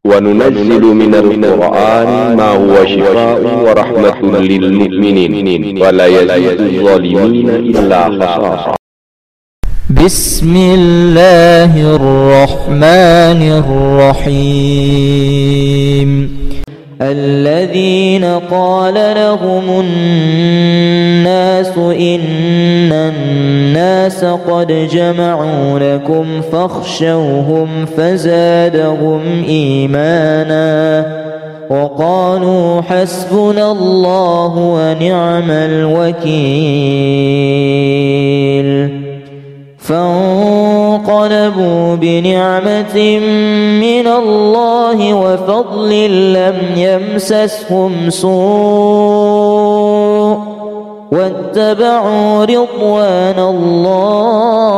وننزل من القرآن ما هو شفاء ورحمة للمؤمنين ولا يزيد الظالمين إلا خسارا. بسم الله الرحمن الرحيم. الذين قال لهم الناس إن الناس قد جمعوا لكم فاخشوهم فزادهم إيمانا وقالوا حسبنا الله ونعم الوكيل. فانقلبوا بنعمة من الله وفضل لم يمسسهم سوء واتبعوا رضوان الله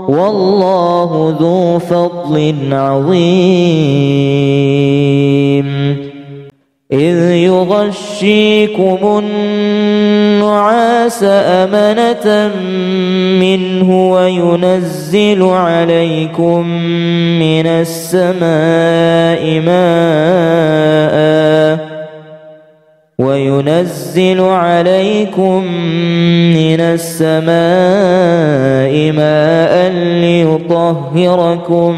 والله ذو فضل عظيم. إذ يغشيكم النعاس أمنة منه وينزل عليكم من السماء ماء ليطهركم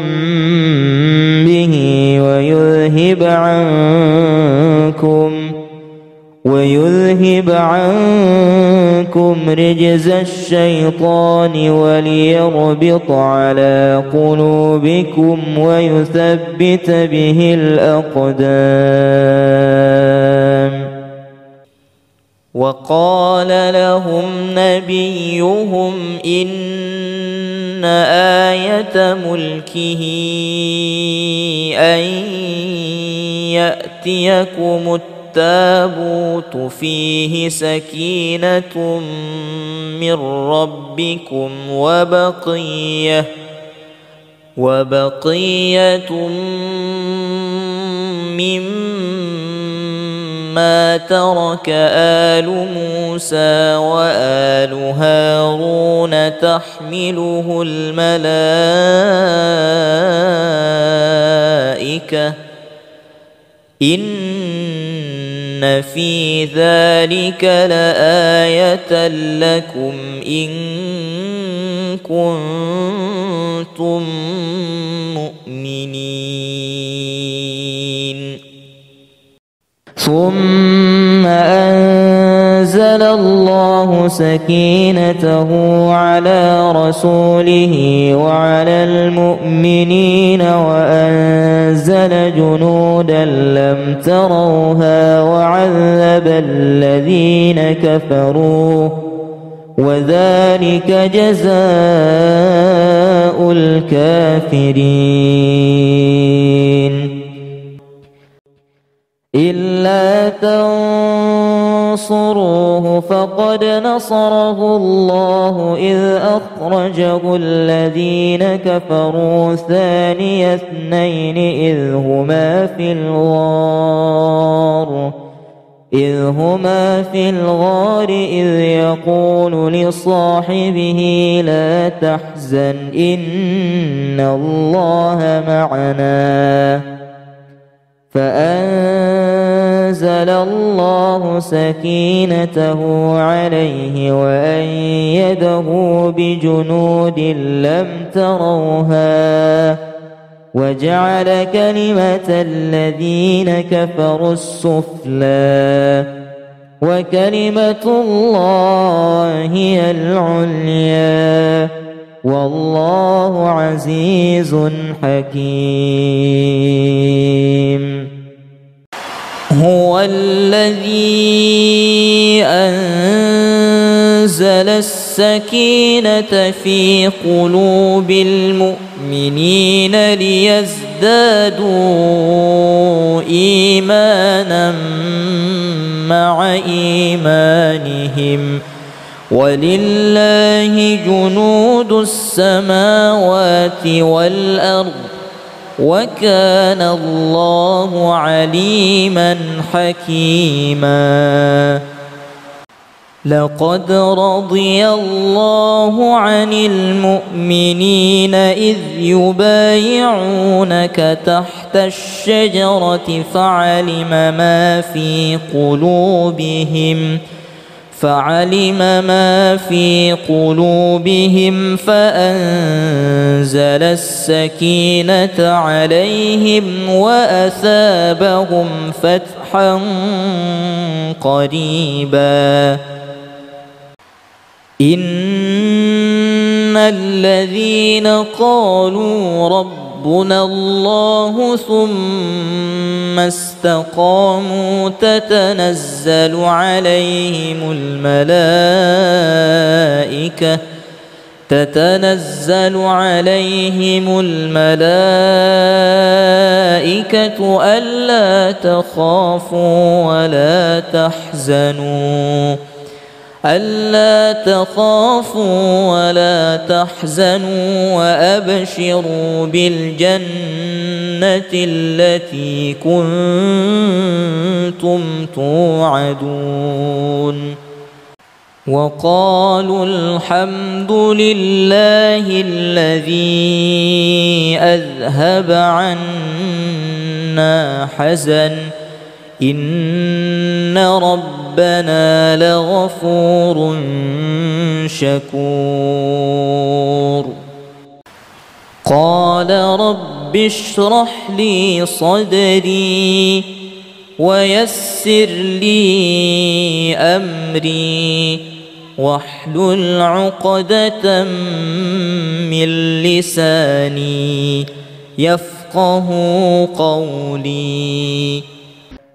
به ويذهب عنكم رجز الشيطان وليربط على قلوبكم ويثبت به الأقدام. وقال لهم نبيهم إن آية ملكه أن يأتيكم التابوت فيه سكينة من ربكم وبقية مما ترك آل موسى وآل هارون تحمله الملائكة إن في ذلك لآية لكم إن كنتم مؤمنين. ثم أنزل الله سكينته على رسوله وعلى المؤمنين وأنزل جنودا لم تروها وعذب الذين كفروا وذلك جزاء الكافرين. إلا تنصروه فقد نصره الله إذ أخرجه الذين كفروا ثاني اثنين إذ هما في الغار إذ يقول لصاحبه لا تحزن إن الله معنا فأنزل الله سكينته عليه وأيده بجنود لم تروها وجعل كلمة الذين كفروا السفلى وكلمة الله هي العليا والله عزيز حكيم. هو الذي أنزل السكينة في قلوب المؤمنين ليزدادوا إيمانا مع إيمانهم ولله جنود السماوات والأرض وكان الله عليما حكيما. لقد رضي الله عن المؤمنين إذ يبايعونك تحت الشجرة فعلم ما في قلوبهم فأنزل السكينة عليهم وأثابهم فتحا قريبا إن الذين قالوا ربنا الله ثم استقاموا تتنزل عليهم الملائكة ألا تخافوا ولا تحزنوا وأبشروا بالجنة التي كنتم توعدون وقالوا الحمد لله الذي أذهب عنا حزن إن ربنا لغفور شكور قال رب اشرح لي صدري ويسر لي أمري واحلل عقدة من لساني يفقه قولي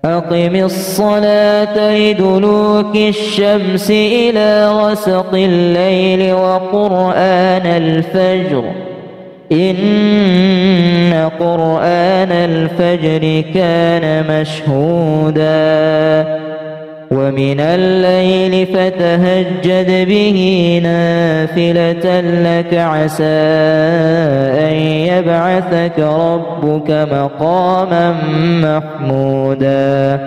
أقم الصلاة لدلوك الشمس إلى غسق الليل وقرآن الفجر إن قرآن الفجر كان مشهودا ومن الليل فتهجد به نافلة لك عسى أن يبعثك ربك مقاما محمودا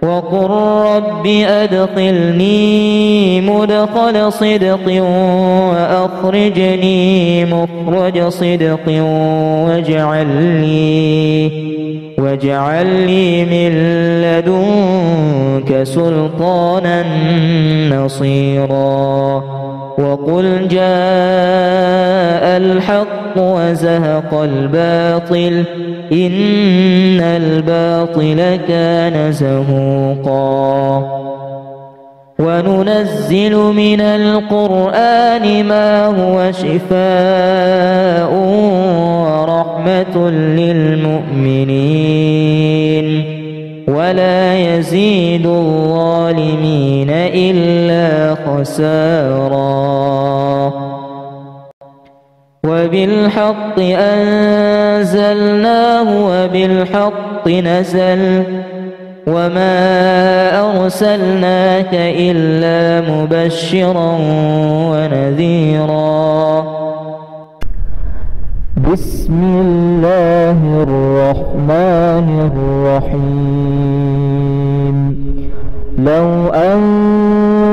وقل رب أدخلني مدخل صدق وأخرجني مخرج صدق واجعل لي من لدنك سلطانا نصيرا وقل جاء الحق وزهق الباطل إن الباطل كان زهوقا وننزل من القرآن ما هو شفاء ورحمة للمؤمنين ولا يزيد الظالمين إلا خسارا وبالحق أنزلناه وبالحق نزل وما أرسلناك إلا مبشرا ونذيرا بسم الله الرحمن الرحيم لو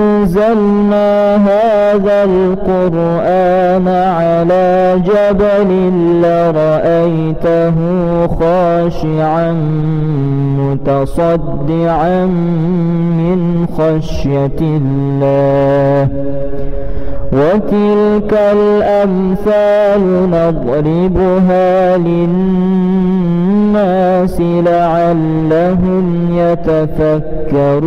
أنزلنا هذا القرآن على جبل لرأيته خاشعا متصدعا من خشية الله وتلك الأمثال نضربها للناس لعلهم يتفكرون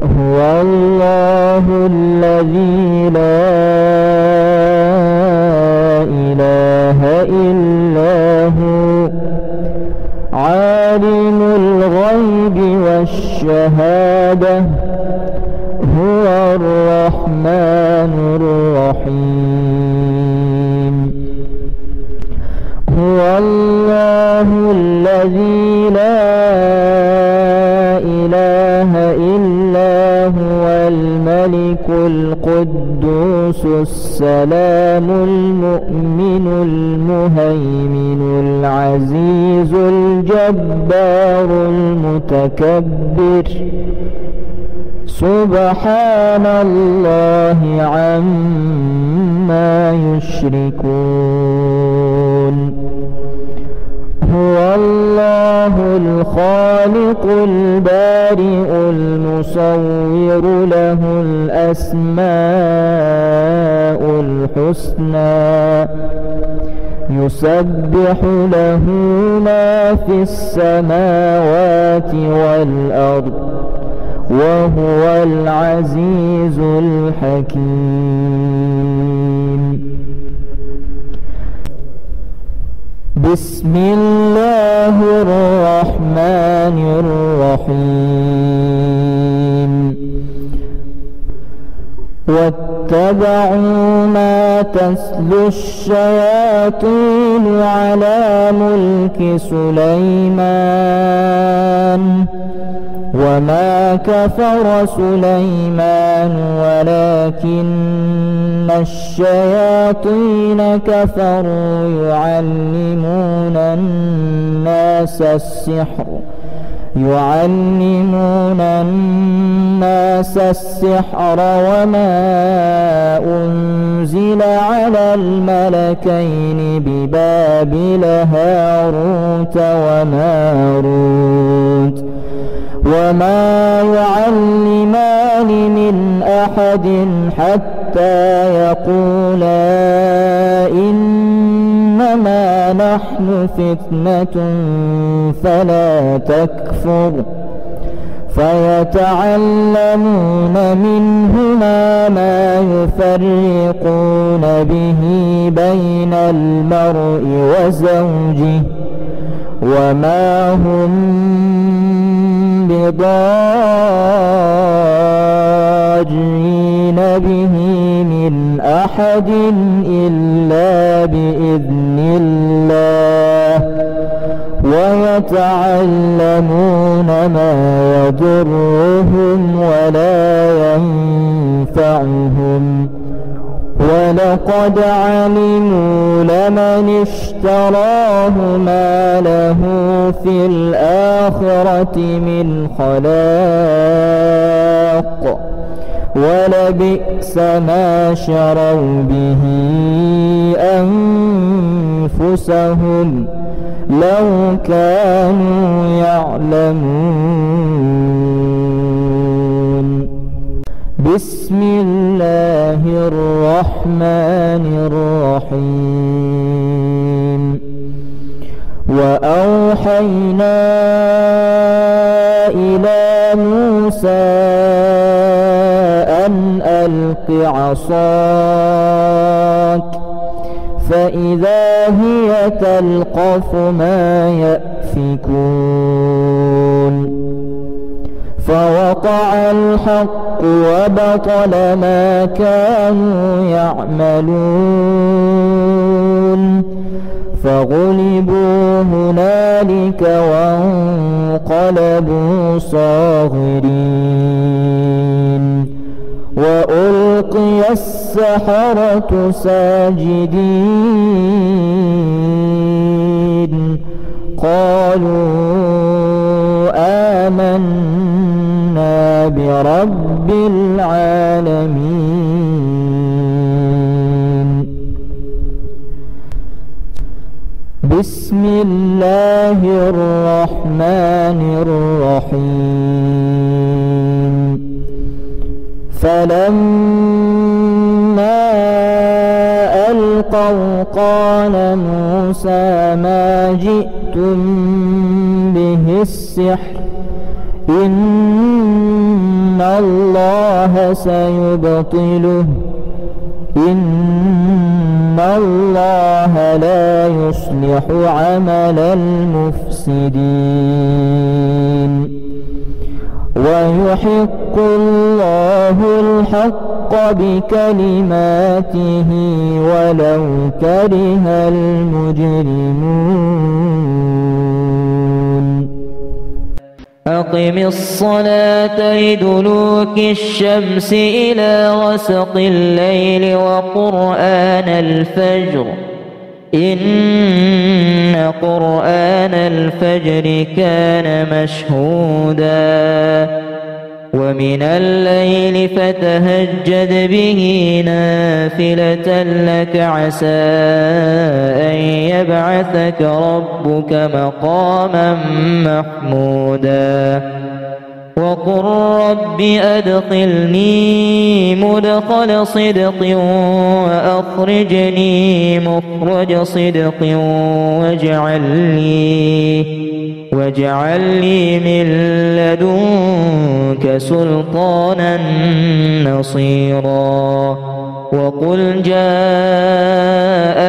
هو الله الذي لا إله إلا هو عالم الغيب والشهادة هو الرحمن الرحيم هو الله الذي لا إله إلا هو الملك القدوس القدوس السلام المؤمن المهيمن العزيز الجبار المتكبر سبحان الله عما يشركون هو الله الخالق البارئ المصور له الأسماء الحسنى يسبح له ما في السماوات والأرض وهو العزيز الحكيم بسم الله الرحمن الرحيم واتبعوا ما تتلو الشياطين على ملك سليمان وما كفر سليمان ولكن الشياطين كفروا يعلمون الناس السحر وما أنزل على الملكين ببابل هاروت وماروت وما يعلمان من أحد حتى يقولا إنما نحن فتنة فلا تكفر فيتعلمون منهما ما يفرقون به بين المرء وزوجه وما هم بضارين به من أحد إلا بإذن الله ويتعلمون ما يضرهم ولا ينفعهم ولقد علموا لمن اشتراه ما له في الآخرة من خلاق ولبئس ما شروا به أنفسهم لو كانوا يعلمون بسم الله الرحمن الرحيم وأوحينا إلى موسى أن ألق عصاك فإذا هي تلقف ما يأفكون فوقع الحق وبطل ما كانوا يعملون فغلبوا هنالك وانقلبوا صاغرين وألقي السحرة ساجدين قالوا آمنا برب العالمين بسم الله الرحمن الرحيم فلما ألقوا قال موسى ما جئتم به السحر إن الله سيبطله إن الله لا يصلح عمل المفسدين ويحق الله الحق بكلماته ولو كره المجرمون أقم الصلاة لدلوك الشمس إلى غسق الليل وقرآن الفجر إن قرآن الفجر كان مشهودا ومن الليل فتهجد به نافلة لك عسى أن يبعثك ربك مقاما محمودا وقل رب أدخلني مدخل صدق وأخرجني مخرج صدق واجعل لي من لدنك سلطانا نصيرا وقل جاء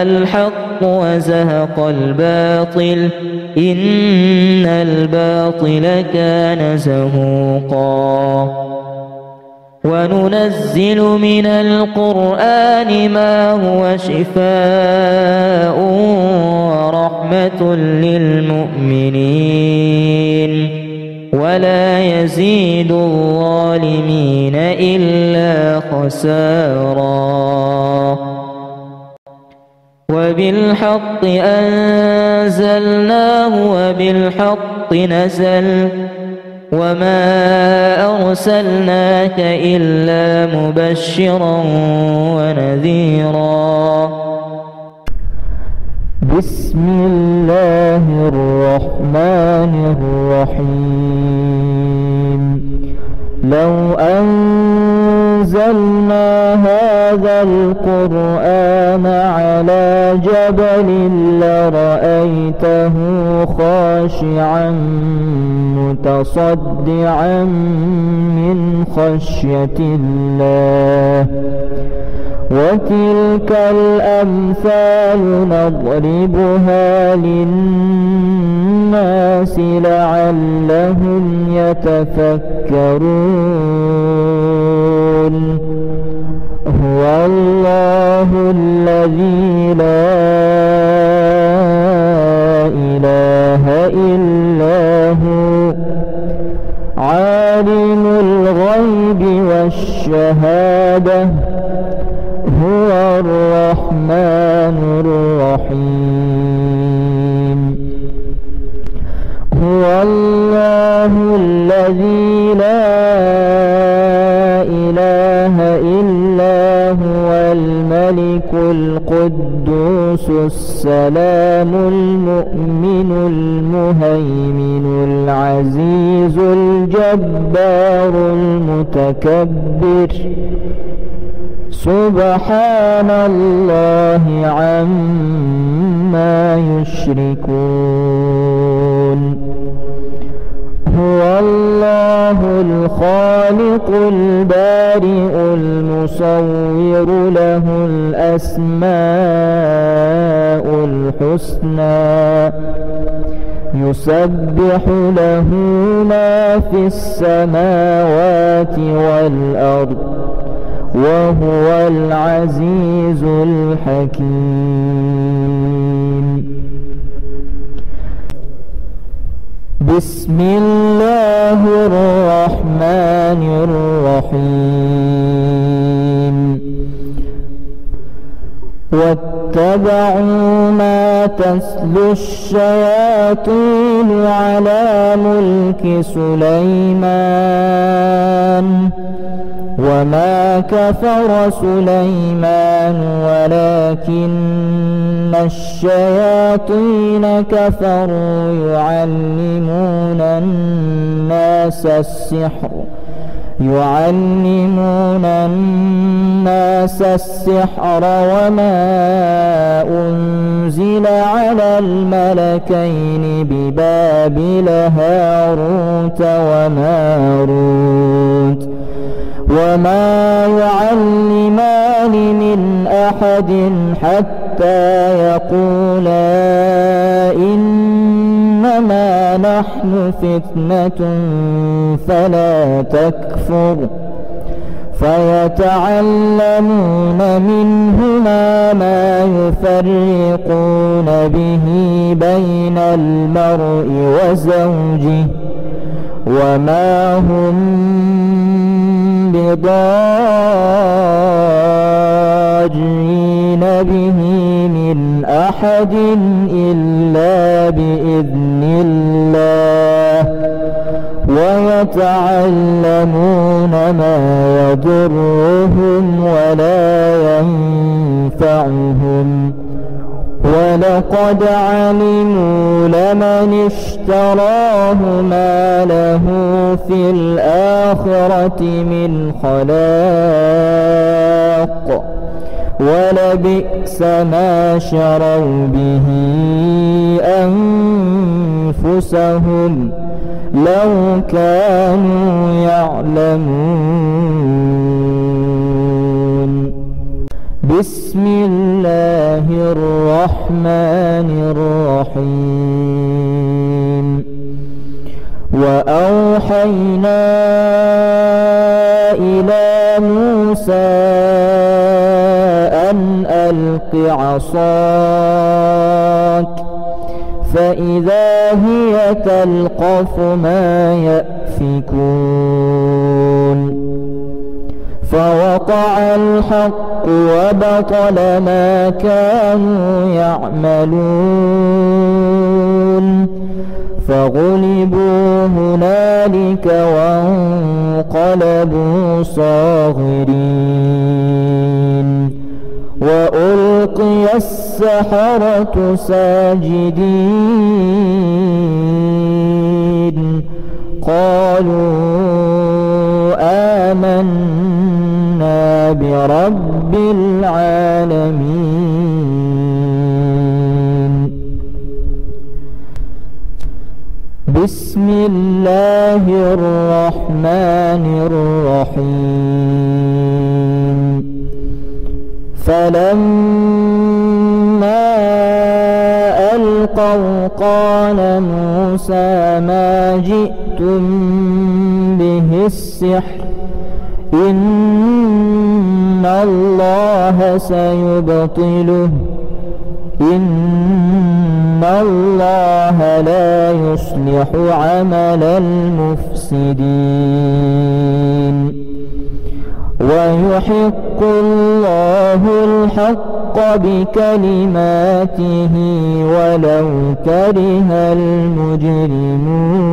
الحق وزهق الباطل إن الباطل كان زهوقا وننزل من القرآن ما هو شفاء ورحمة للمؤمنين ولا يزيد الظالمين إلا خسارا وبالحق أنزلناه وبالحق نزل وما أرسلناك إلا مبشرا ونذيرا بسم الله الرحمن الرحيم لو أنزلنا هذا القرآن على جبل لرأيته خاشعا متصدعا من خشية الله وتلك الأمثال نضربها للناس لعلهم يتفكرون هو الله الذي لا إله إلا هو عالم الغيب والشهادة هو الرحمن الرحيم هو الله الذي لا إله إلا هو الملك القدوس السلام المؤمن المهيمن العزيز الجبار المتكبر سبحان الله عما يشركون هو الله الخالق البارئ المصور له الأسماء الحسنى يسبح له ما في السماوات والأرض وهو العزيز الحكيم بسم الله الرحمن الرحيم واتبعوا ما تتلو الشياطين على ملك سليمان وما كفر سليمان ولكن الشياطين كفروا يعلمون الناس السحر وما أنزل على الملكين ببابل هاروت وماروت وما يعلمان من أحد حتى يقولا إنما نحن فتنة فلا تكفر فيتعلمون منهما ما يفرقون به بين المرء وزوجه وما هم بضارين به من أحد إلا بإذن الله ويتعلمون ما يضرهم ولا ينفعهم ولقد علموا لمن اشتراه ما له في الآخرة من خلاق ولبئس ما شروا به أنفسهم لو كانوا يعلمون. بسم الله الرحمن الرحيم. وأوحينا إلى موسى أن ألق عصاك فإذا هي تلقف ما يأفكون فوقع الحق وبطل ما كانوا يعملون فغلبوا هنالك وانقلبوا صاغرين وألقي السحرة ساجدين قالوا آمنا برب العالمين. بسم الله الرحمن الرحيم. فلما ألقوا قال موسى ما جئتم به السحر إن الله سيبطله إن الله لا يصلح عمل المفسدين ويحق الله الحق بكلماته ولو كره المجرمون.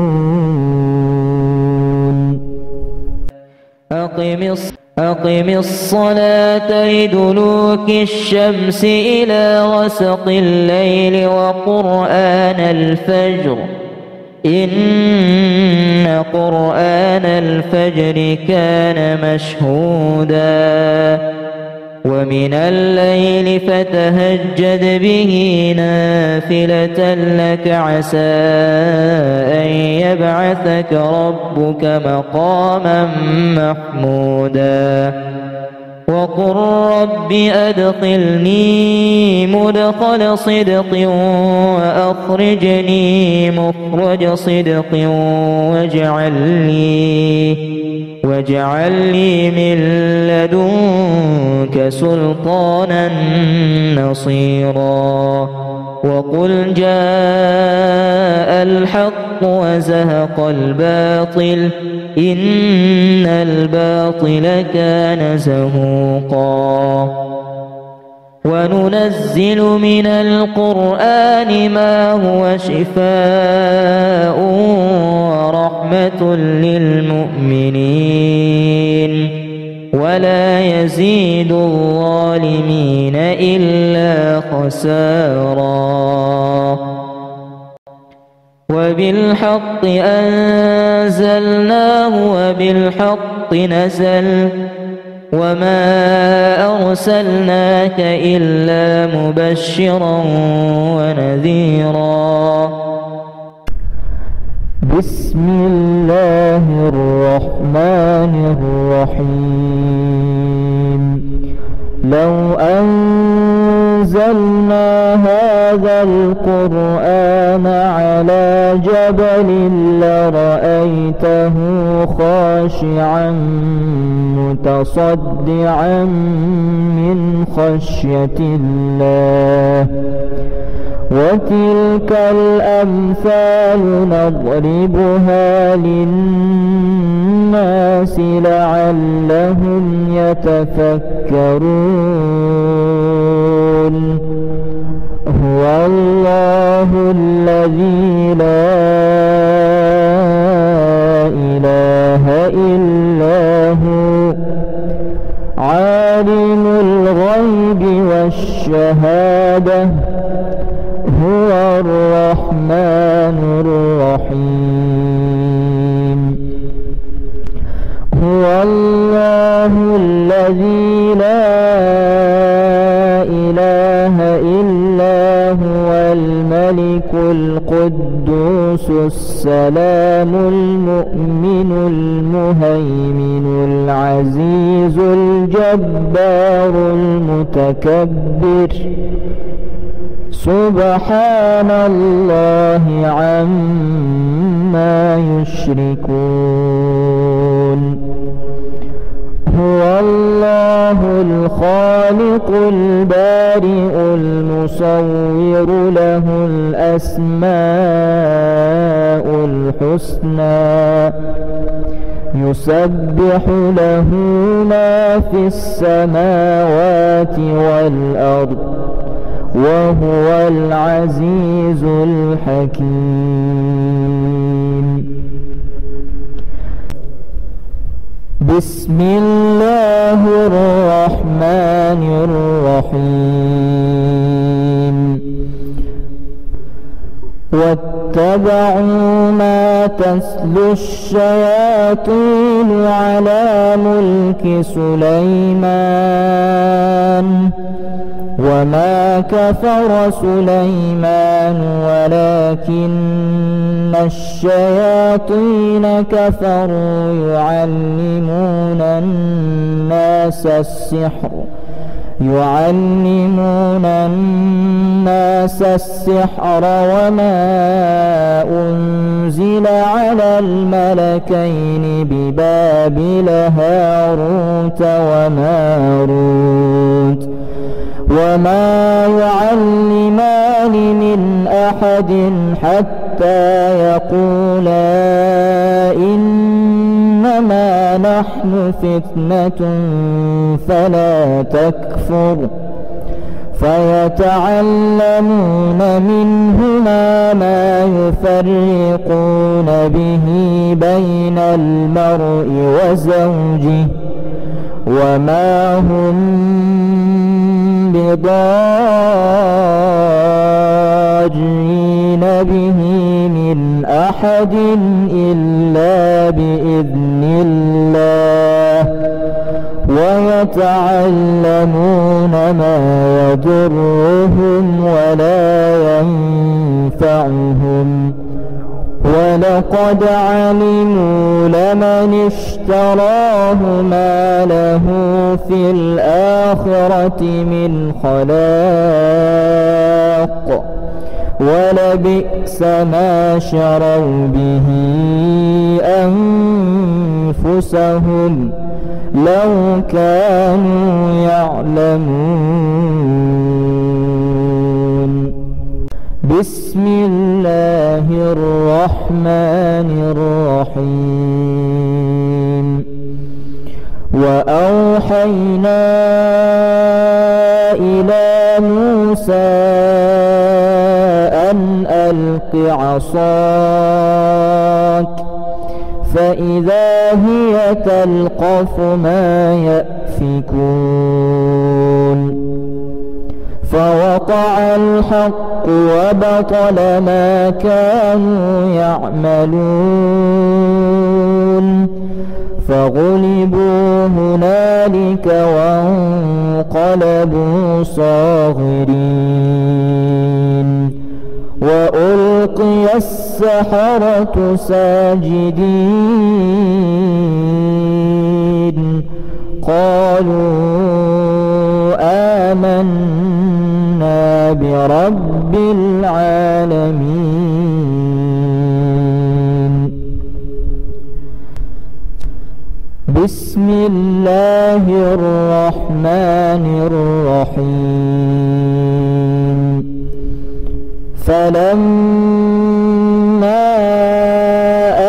أقم الصلاة لدلوك الشمس إلى غسق الليل وقرآن الفجر إن قرآن الفجر كان مشهودا ومن الليل فتهجد به نافلة لك عسى أن يبعثك ربك مقاما محمودا وقل رب أدخلني مدخل صدق وأخرجني مخرج صدق واجعل لي من لدنك سلطانا نصيرا وقل جاء الحق وزهق الباطل إن الباطل كان زهوقا وننزل من القرآن ما هو شفاء ورحمة للمؤمنين ولا يزيد الظالمين إلا خسارا وبالحق أنزلناه وبالحق نزل وما أرسلناك إلا مبشرا ونذيرا. بسم الله الرحمن الرحيم. لو أنزلنا هذا القرآن على جبل لرأيته خاشعا متصدعا من خشية الله وتلك الأمثال نضربها للناس لعلهم يتفكرون هو الله الذي لا إله إلا هو عالم الغيب والشهادة هو الرحمن الرحيم هو الله الذي لا إله إلا هو الملك القدوس السلام المؤمن المهيمن العزيز الجبار المتكبر سبحان الله عما يشركون هو الله الخالق البارئ المصور له الأسماء الحسنى يسبح له ما في السماوات والأرض وهو العزيز الحكيم بسم الله الرحمن الرحيم واتبعوا ما تتلو الشياطين على ملك سليمان وما كفر سليمان ولكن الشياطين كفروا يعلمون الناس السحر وما أنزل على الملكين ببابل هاروت وماروت وما يعلمان من أحد حتى يقولا إنما نحن فتنة فلا تكفر فيتعلمون منهما ما يفرقون به بين المرء وزوجه وما هم بضارين به من أحد إلا بإذن الله ويتعلمون ما يضرهم ولا ينفعهم ولقد علموا لمن اشتراه ما له في الآخرة من خلاق ولبئس ما شروا به أنفسهم لو كانوا يعلمون بسم الله الرحمن الرحيم وأوحينا إلى موسى أن ألق عصاك فإذا هي تلقف ما يأفكون فوقع الحق وبطل ما كانوا يعملون فغلبوا هنالك وانقلبوا صاغرين وألقي السحرة ساجدين قالوا آمنا برب العالمين بسم الله الرحمن الرحيم فلما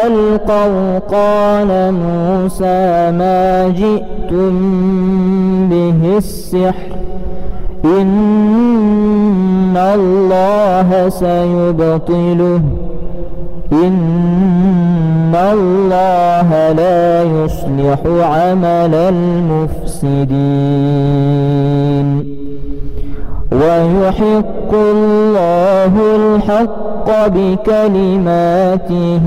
ألقوا قال موسى ما جئتم به السحر إن الله سيبطله إن الله لا يصلح عمل المفسدين ويحق الله الحق بكلماته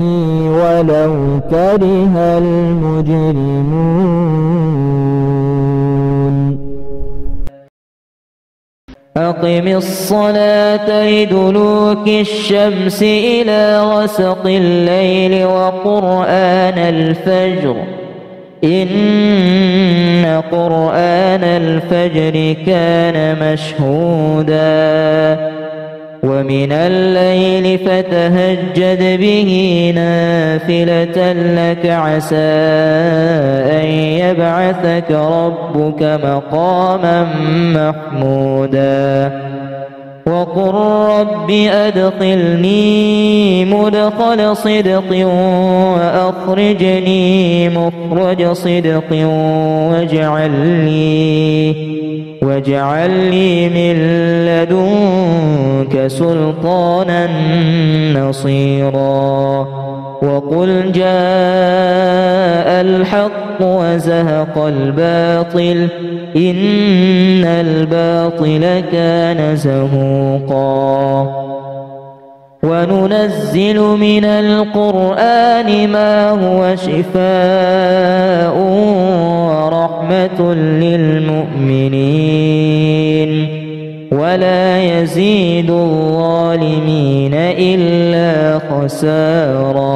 ولو كره المجرمون أقم الصلاة لدلوك الشمس إلى غسق الليل وقرآن الفجر إن قرآن الفجر كان مشهودا ومن الليل فتهجد به نافلة لك عسى أن يبعثك ربك مقاما محمودا وقل رب أدخلني مدخل صدق وأخرجني مخرج صدق واجعل لي من لدنك سلطانا نصيرا وقل جاء الحق وزهق الباطل إن الباطل كان زهوقا وننزل من القرآن ما هو شفاء ورحمة للمؤمنين ولا يزيد الظالمين إلا خسارا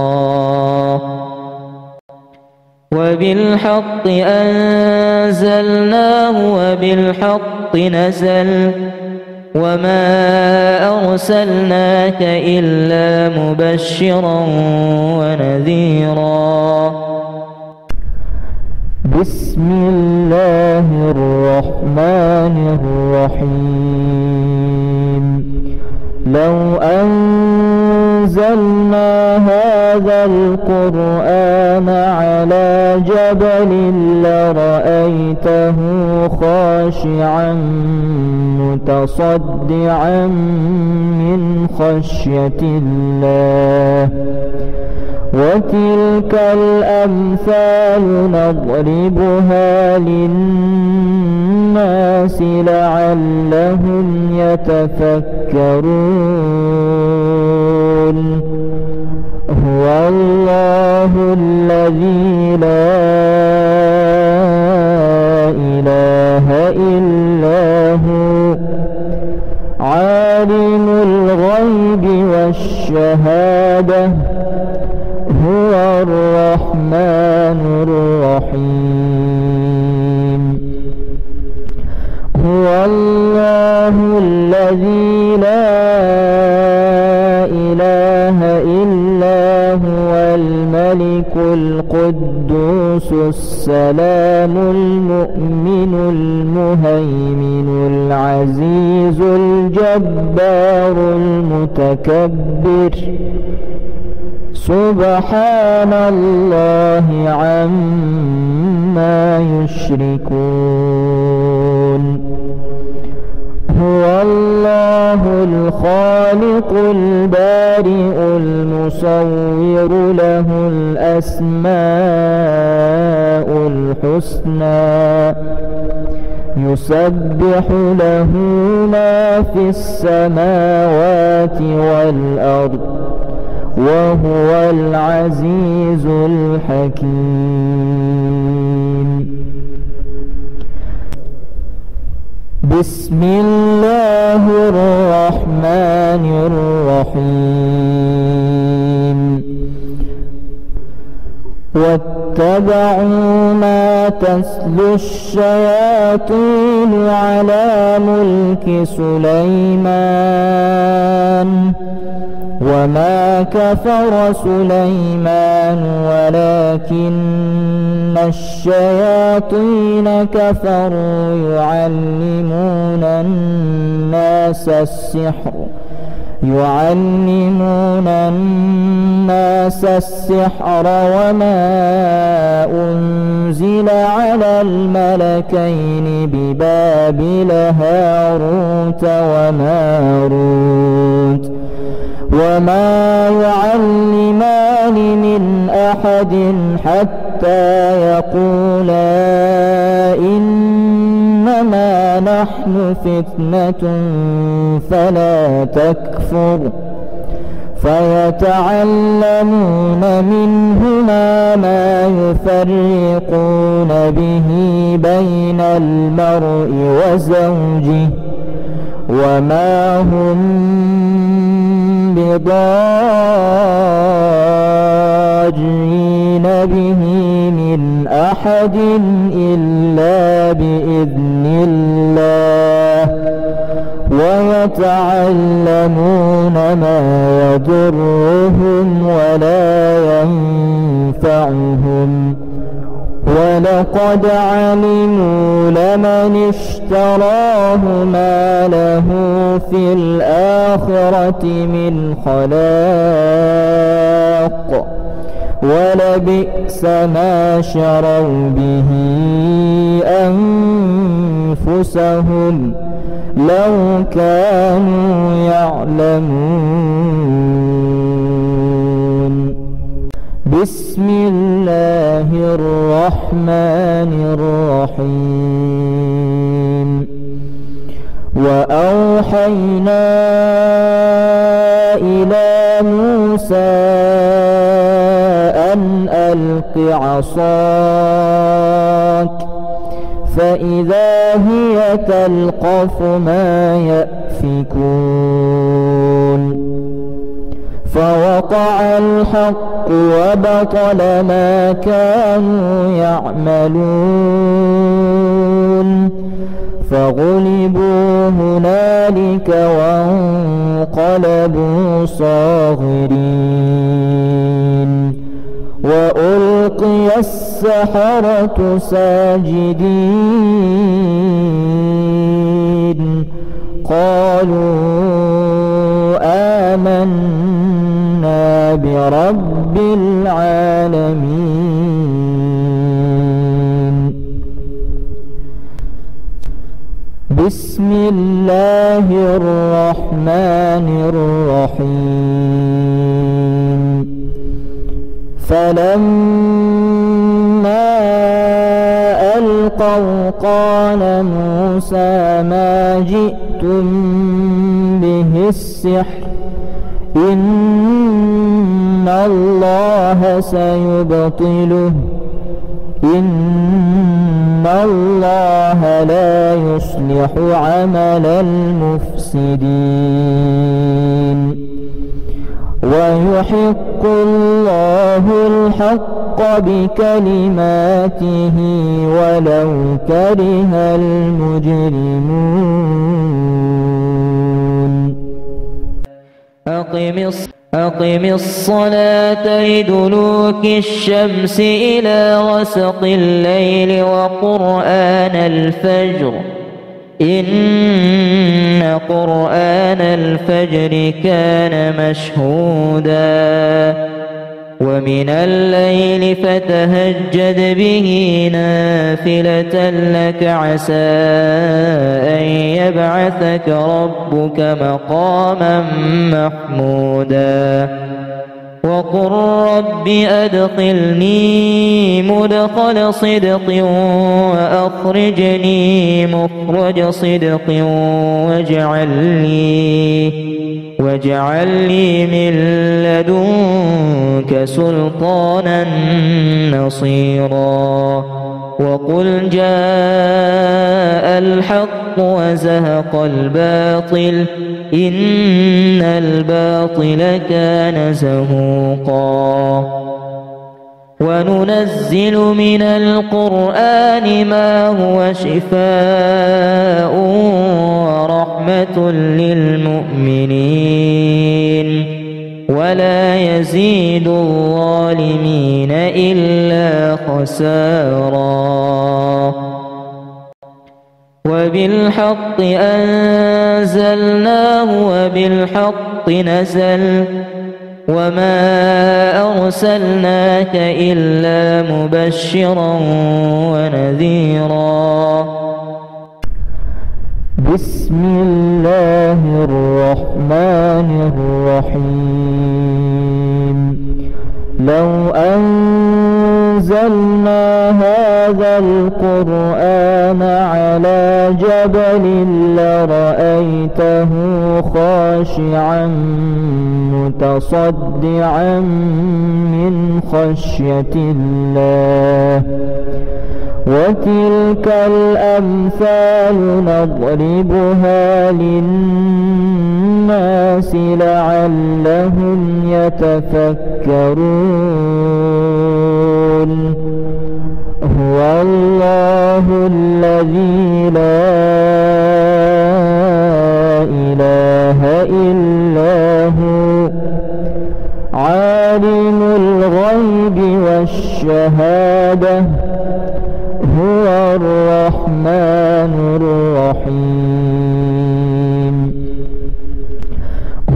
وبالحق أنزلناه وبالحق نزل وما أرسلناك إلا مبشرا ونذيرا بسم الله الرحمن الرحيم لو أنزلنا هذا القرآن على جبل لرأيته خاشعا متصدعا من خشية الله وتلك الأمثال نضربها للناس لعلهم يتفكرون هو الله الذي لا إله إلا هو عالم الغيب والشهادة هو الرحمن الرحيم هو الله الذي لا إله إلا هو الملك القدوس السلام المؤمن المهيمن العزيز الجبار المتكبر سبحان الله عما يشركون هو الله الخالق البارئ المصور له الأسماء الحسنى يسبح له ما في السماوات والأرض وهو العزيز الحكيم بسم الله الرحمن الرحيم واتبعوا ما تتلو الشياطين على ملك سليمان وما كفر سليمان ولكن الشياطين كفروا يعلمون الناس السحر يعلمون الناس السحر وما أنزل على الملكين ببابل هاروت وماروت وما يعلمان من أحد حتى يقولا إنما نحن فتنة فلا تكفر فيتعلمون منهما ما يفرقون به بين المرء وزوجه وما هم بضارين به من أحد إلا بإذن الله ويتعلمون ما يضرهم ولا ينفعهم ولقد علموا لمن اشتراه ما له في الآخرة من خلاق ولبئس ما شروا به أنفسهم لو كانوا يعلمون. بسم الله الرحمن الرحيم. وأوحينا إلى موسى أن ألق عصاك فإذا هي تلقف ما يأفكون فوقع الحق وبطل ما كانوا يعملون فغلبوا هنالك وانقلبوا صاغرين وألقي السحرة ساجدين قالوا آمنا برب العالمين. بسم الله الرحمن الرحيم. فلما ألقوا قال موسى ما جئتم به السحر إن الله سيبطله إن الله لا يصلح عمل المفسدين ويحق الله الحق بكلماته ولو كره المجرمون. أقم الصلاة لدلوك الشمس إلى غسق الليل وقرآن الفجر إن قرآن الفجر كان مشهودا ومن الليل فتهجد به نافلة لك عسى أن يبعثك ربك مقاما محمودا وقل رب أدخلني مدخل صدق وأخرجني مخرج صدق واجعل لي من لدنك سلطانا نصيرا وقل جاء الحق وزهق الباطل إن الباطل كان زهوقا وننزل من القرآن ما هو شفاء ورحمة للمؤمنين ولا يزيد الظالمين إلا خسارا وبالحق أنزلناه وبالحق بالحق نزل وما أرسلناك إلا مبشرا ونذيرا. بسم الله الرحمن الرحيم. لو أنزلنا هذا القرآن على جبل لرأيته خاشعا متصدعا من خشية الله. وتلك الأمثال نضربها للناس لعلهم يتفكرون. هو الله الذي لا إله إلا هو عالم الغيب والشهادة هو الرحمن الرحيم.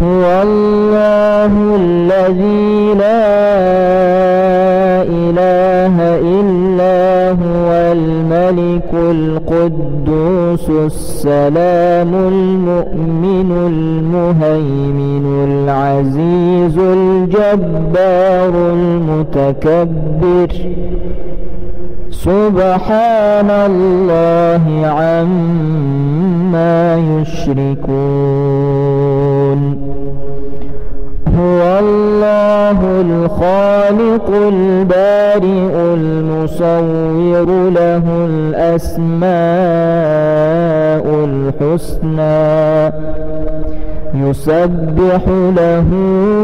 هو الله الذي لا إله إلا هو الملك القدوس السلام المؤمن المهيمن العزيز الجبار المتكبر. سبحان الله عما يشركون. هو الله الخالق البارئ المصور له الأسماء الحسنى يسبح له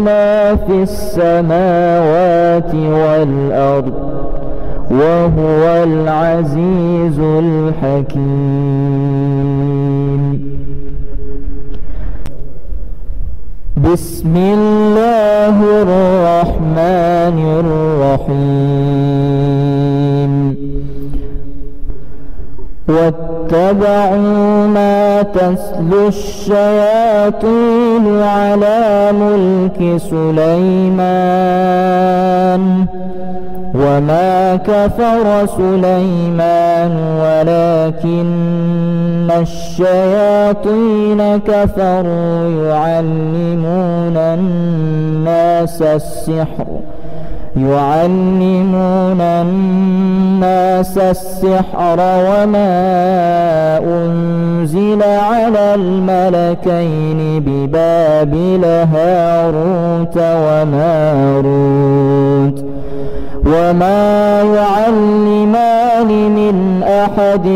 ما في السماوات والأرض وهو العزيز الحكيم. بسم الله الرحمن الرحيم. واتبعوا ما تتلو الشياطين على ملك سليمان وما كفر سليمان ولكن الشياطين كفروا يعلمون الناس السحر وما أنزل على الملكين ببابل هاروت وماروت وما يعلمان من أحد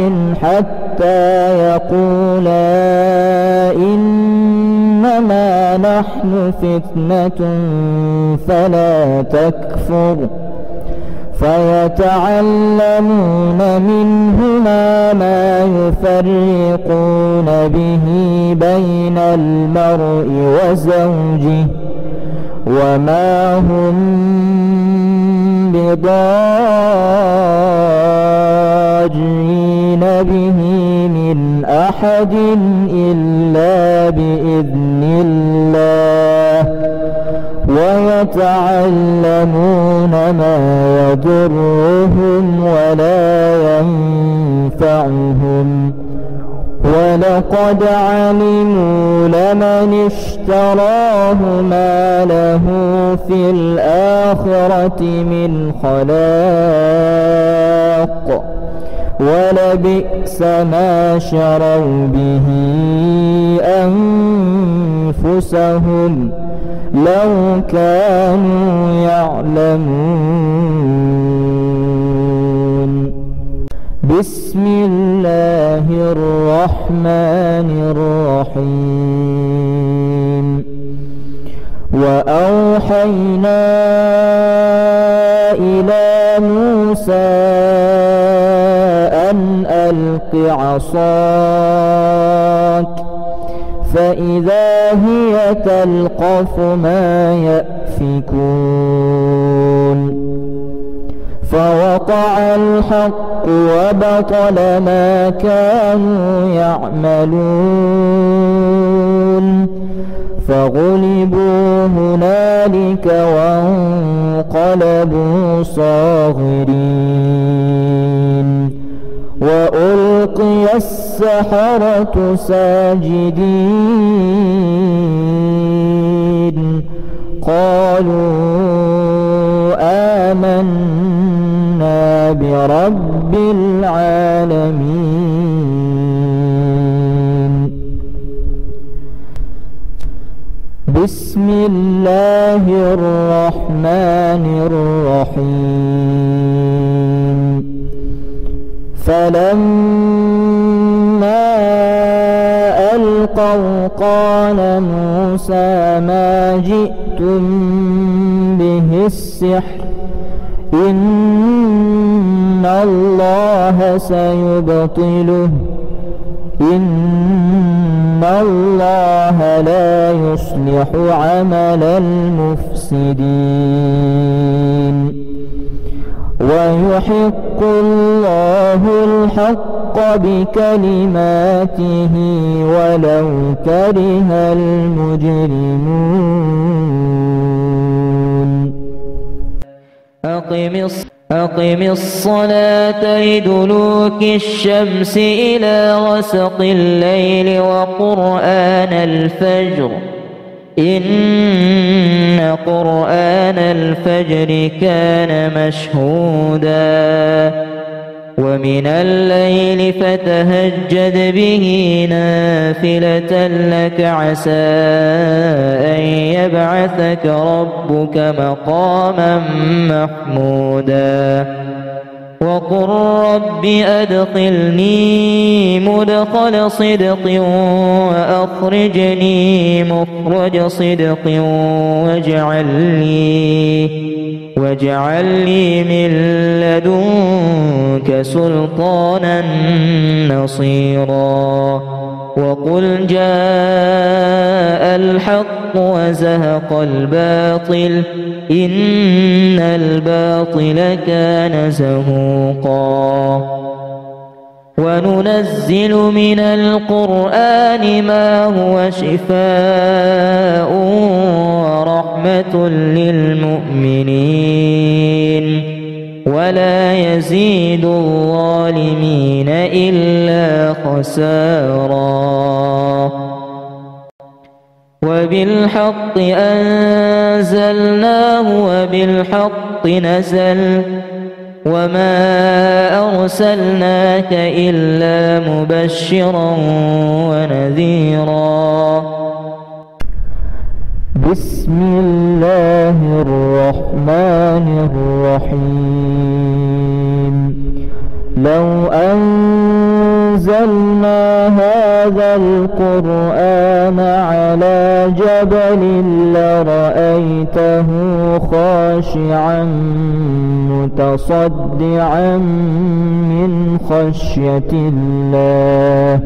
حتى يقولا إنما نحن فتنة فلا تكفر. فيتعلمون منهما ما يفرقون به بين المرء وزوجه وما هم بضارين به من أحد إلا بإذن الله. ويتعلمون ما يضرهم ولا ينفعهم ولقد علموا لمن اشتراه ما له في الآخرة من خلاق ولبئس ما شروا به أنفسهم لو كانوا يعلمون. بسم الله الرحمن الرحيم. وأوحينا إلى موسى أن ألق عصاك فإذا هي تلقف ما يأفكون. فوقع الحق وبطل ما كانوا يعملون فغلبوا هنالك وانقلبوا صاغرين وألقي السحرة ساجدين قالوا آمنا برب العالمين. بسم الله الرحمن الرحيم. فلما ألقوا قال موسى ما جئتم به السحر إن الله سيبطله إن الله لا يصلح عمل المفسدين ويحق الله الحق بكلماته ولو كره المجرمون. أقم الصلاة لدلوك الشمس إلى غسق الليل وقرآن الفجر إن قرآن الفجر كان مشهودا ومن الليل فتهجد به نافلة لك عسى أن يبعثك ربك مقاما محمودا وقل رب أدخلني مدخل صدق وأخرجني مخرج صدق واجعل لي من لدنك سلطانا نصيرا وقل جاء الحق وزهق الباطل إن الباطل كان زهوقا وننزل من القرآن ما هو شفاء ورحمة للمؤمنين ولا يزيد الظالمين إلا خسارا وبالحق أنزلناه وبالحق نزل وما أرسلناك إلا مبشرا ونذيرا. بسم الله الرحمن الرحيم. لو أنزلنا هذا القرآن على جبل لرأيته خاشعا متصدعا من خشية الله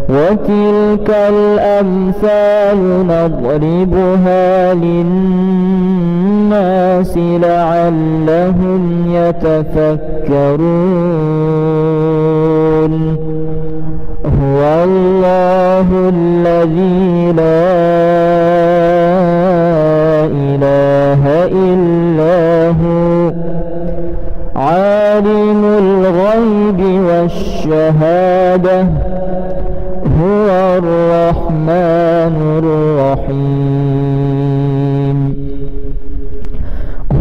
وتلك الأمثال نضربها للناس لعلهم يتفكرون. هو الله الذي لا إله إلا هو عالم الغيب والشهادة هو الرحمن الرحيم.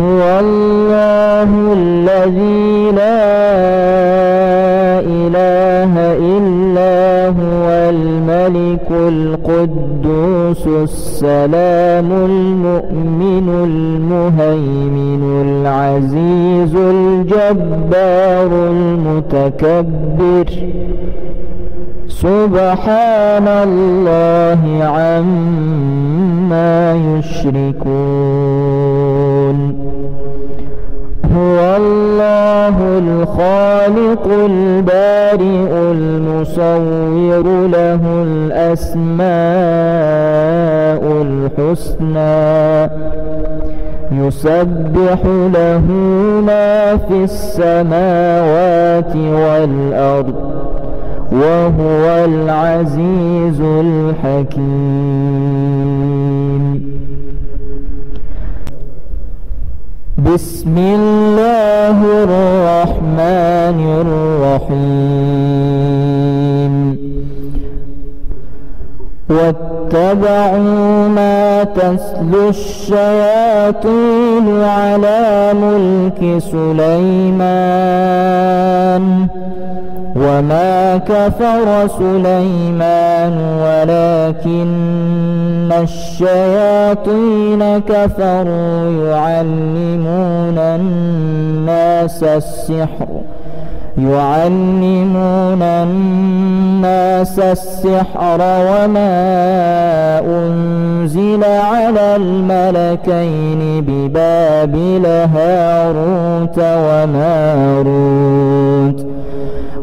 هو الله الذي لا إله إلا هو الملك القدوس السلام المؤمن المهيمن العزيز الجبار المتكبر سبحان الله عما يشركون. هو الله الخالق البارئ المصور له الأسماء الحسنى يسبح له ما في السماوات والأرض وهو العزيز الحكيم. بسم الله الرحمن الرحيم. واتبعوا ما تتلو الشياطين على ملك سليمان وما كفر سليمان ولكن الشياطين كفروا يعلمون الناس السحر وما أنزل على الملكين ببابل هاروت وماروت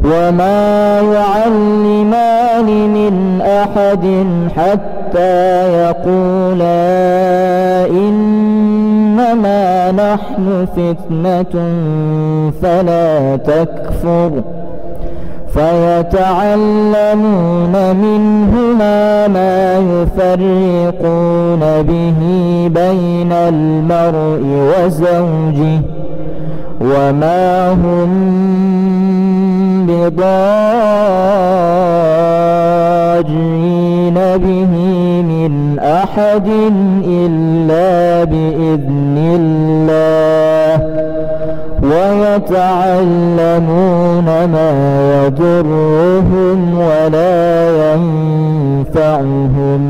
وما يعلمان من أحد حتى يقولا إنما نحن فتنة فلا تكفر فيتعلمون منهما ما يفرقون به بين المرء وزوجه وما هم بضارين به من أحد إلا بإذن الله ويتعلمون ما يضرهم ولا ينفعهم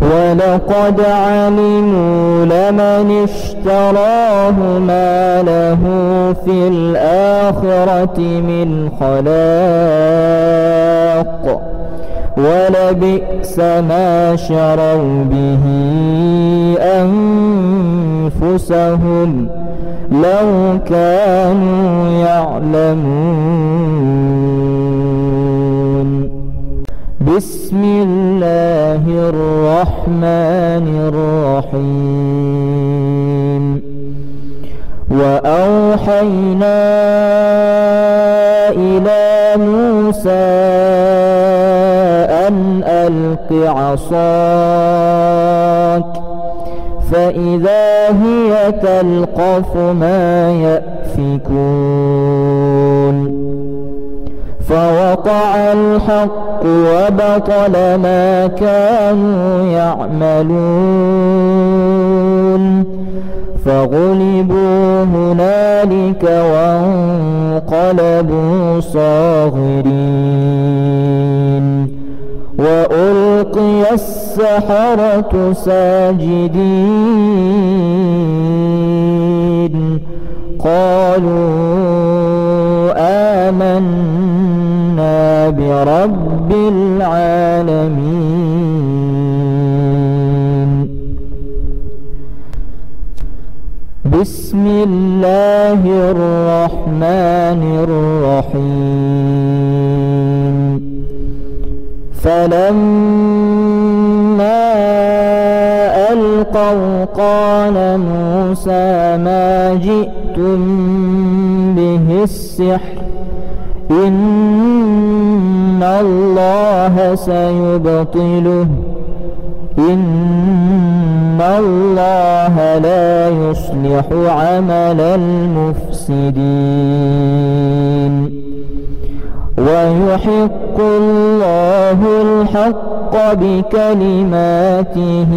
ولقد علموا لمن اشتراه ما له في الآخرة من خلاق ولبئس ما شروا به أنفسهم لو كانوا يعلمون. بسم الله الرحمن الرحيم. وأوحينا إلى موسى أن ألق عصاك فإذا هي تلقف ما يأفكون فوقع الحق وبطل ما كانوا يعملون فغلبوا هنالك وانقلبوا صاغرين وألقي السحرة ساجدين قالوا آمنا برب العالمين. بسم الله الرحمن الرحيم. فلما ألقوا قال موسى ما جئتم به السحر إن الله سيبطله إن الله لا يصلح عمل المفسدين ويحق الله الحق بكلماته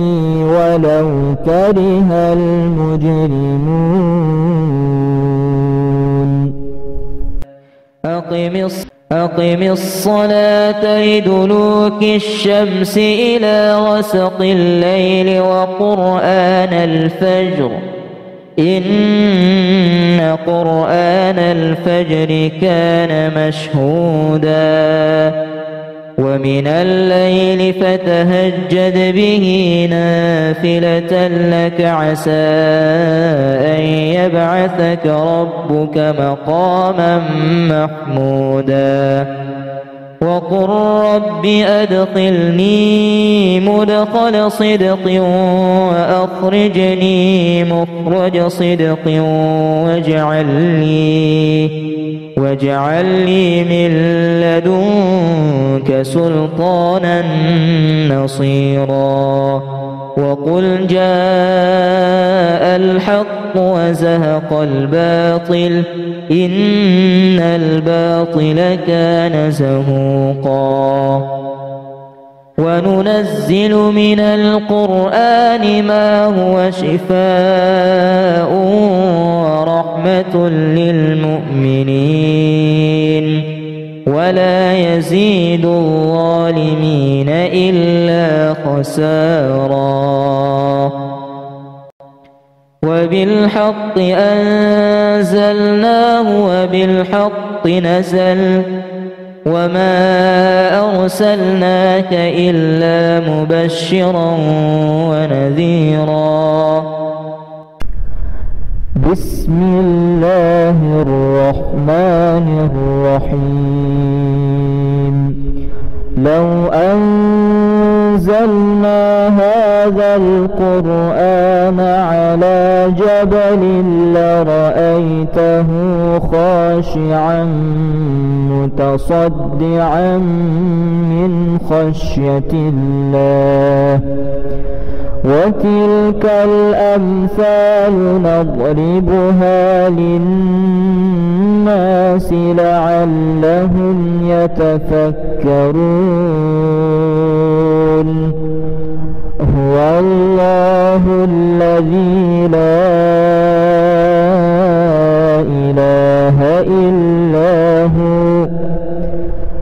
ولو كره المجرمون. أقم الصلاة لدلوك الشمس إلى غسق الليل وقرآن الفجر إن قرآن الفجر كان مشهودا ومن الليل فتهجد به نافلة لك عسى أن يبعثك ربك مقاما محمودا وقل رب أدخلني مدخل صدق وأخرجني مخرج صدق واجعل لي من لدنك سلطانا نصيرا وقل جاء الحق وزهق الباطل إن الباطل كان زهوقا وننزل من القرآن ما هو شفاء ورحمة للمؤمنين ولا يزيد الظالمين إلا خسارا وبالحق أنزلناه وبالحق نزل وما أرسلناك إلا مبشرا ونذيرا. بسم الله الرحمن الرحيم. لو أنزلنا هذا القرآن على جبل لرأيته خاشعا متصدعا من خشية الله وتلك الأمثال نضربها للناس لعلهم يتفكرون. هو الله الذي لا إله إلا هو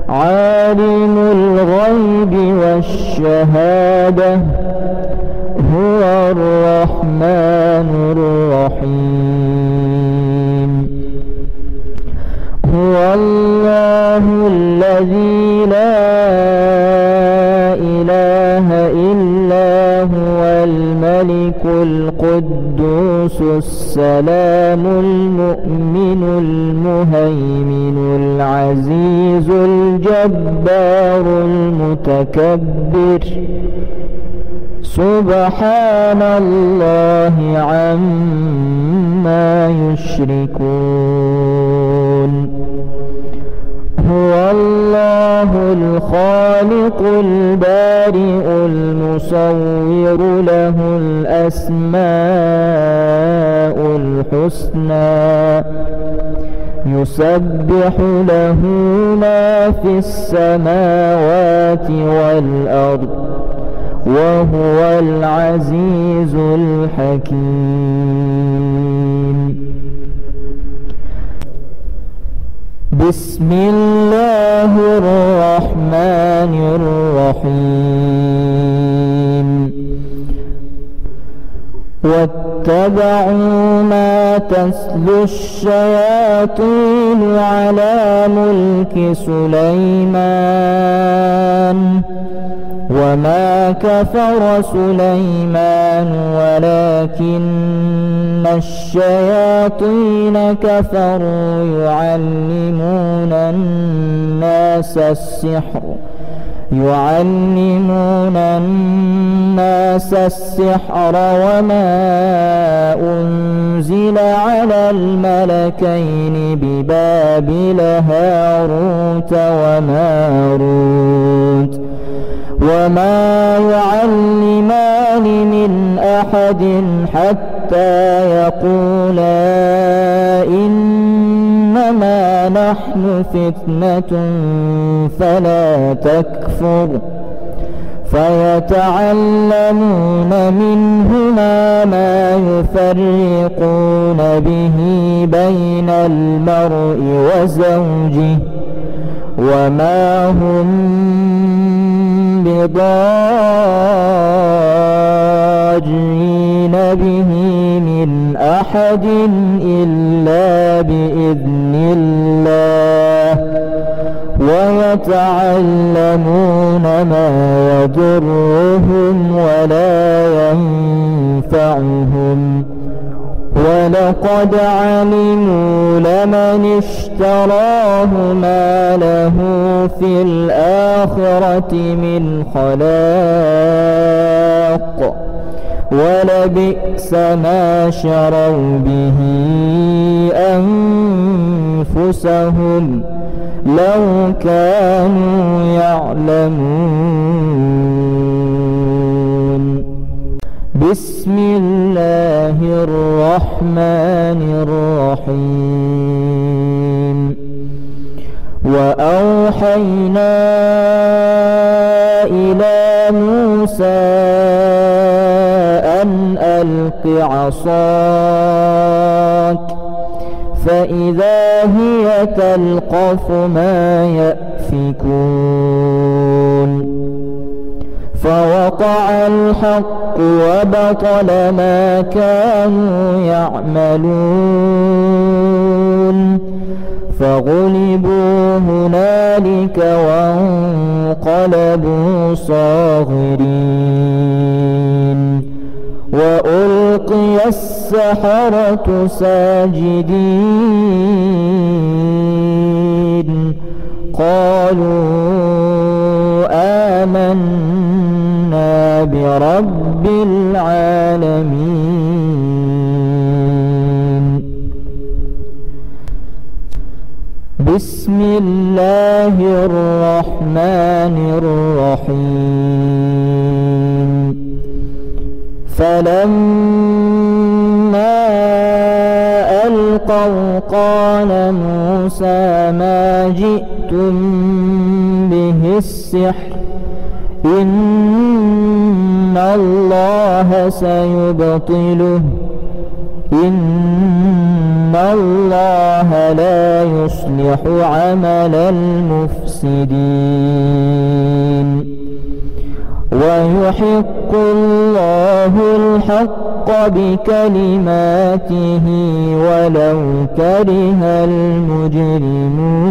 عالم الغيب والشهادة هو الرحمن الرحيم. هو الله الذي لا إله إلا هو الملك القدوس السلام المؤمن المهيمن العزيز الجبار المتكبر سبحان الله عما يشركون. هو الله الخالق البارئ المصور له الأسماء الحسنى يسبح له ما في السماوات والأرض وهو العزيز الحكيم. بسم الله الرحمن الرحيم. واتبعوا ما تتلو الشياطين على ملك سليمان وما كفر سليمان ولكن الشياطين كفروا يعلمون الناس السحر وما أنزل على الملكين ببابل هاروت وماروت وما يعلمان من أحد حتى يقولا إنما نحن فتنة فلا تكفر فيتعلمون منهما ما يفرقون به بين المرء وزوجه وما هم بضارين به من أحد إلا بإذن الله ويتعلمون ما يضرهم ولا ينفعهم ولقد علموا لمن اشتراه ما له في الآخرة من خلاق ولبئس ما شروا به أنفسهم لو كانوا يعلمون. بسم الله الرحمن الرحيم. وأوحينا إلى موسى أن ألق عصاك فإذا هي تلقف ما يأفكون فوقع الحق وبطل ما كانوا يعملون فغلبوا هنالك وانقلبوا صاغرين وألقي السحرة ساجدين قالوا آمنا برب العالمين. بسم الله الرحمن الرحيم. فلما ألقوا قال موسى ما جئتم به السحر إن الله سيبطله إن الله لا يصلح عمل المفسدين ويحق الله الحق بكلماته ولو كره المجرمون.